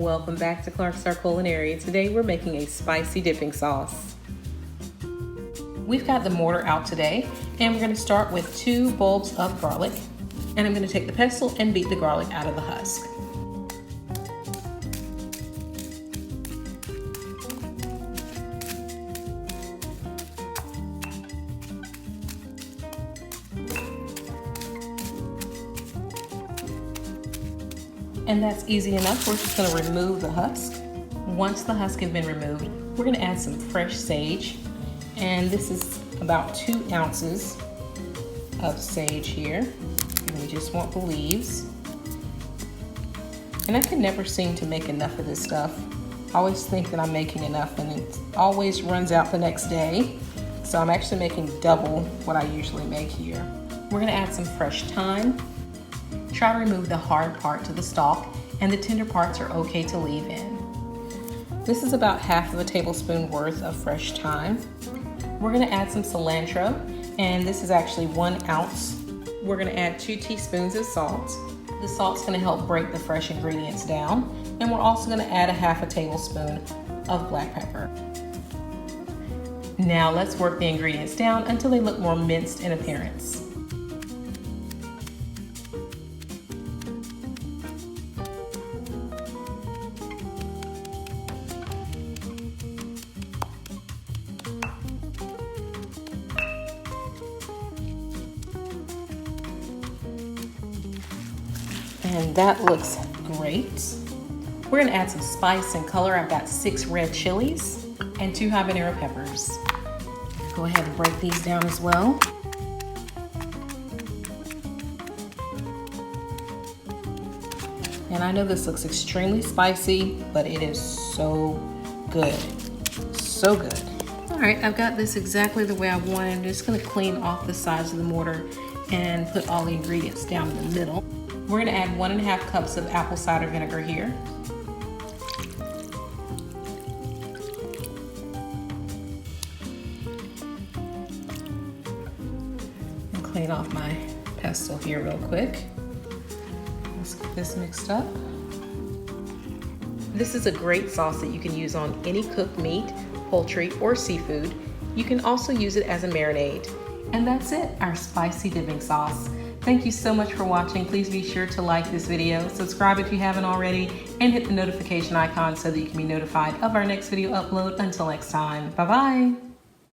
Welcome back to Clark's Star Culinary. Today we're making a spicy dipping sauce. We've got the mortar out today, and we're going to start with 2 bulbs of garlic. And I'm going to take the pestle and beat the garlic out of the husk. And that's easy enough. We're just going to remove the husk. Once the husk has been removed, we're going to add some fresh sage. And this is about 2 ounces of sage here. And we just want the leaves. And I can never seem to make enough of this stuff. I always think that I'm making enough and it always runs out the next day. So I'm actually making double what I usually make here. We're going to add some fresh thyme. Try to remove the hard part to the stalk, and the tender parts are okay to leave in. This is about half of a tablespoon worth of fresh thyme. We're going to add some cilantro, and this is actually 1 ounce. We're going to add 2 teaspoons of salt. The salt's going to help break the fresh ingredients down, and we're also going to add a half a tablespoon of black pepper. Now let's work the ingredients down until they look more minced in appearance. And that looks great. We're gonna add some spice and color. I've got 6 red chilies and 2 habanero peppers. Go ahead and break these down as well. And I know this looks extremely spicy, but it is so good. So good. All right, I've got this exactly the way I want it. I'm just gonna clean off the sides of the mortar and put all the ingredients down in the middle. We're gonna add 1½ cups of apple cider vinegar here. And clean off my pestle here real quick. Let's get this mixed up. This is a great sauce that you can use on any cooked meat, poultry, or seafood. You can also use it as a marinade. And that's it, our spicy dipping sauce. Thank you so much for watching. Please be sure to like this video, subscribe if you haven't already, and hit the notification icon so that you can be notified of our next video upload. Until next time, bye-bye.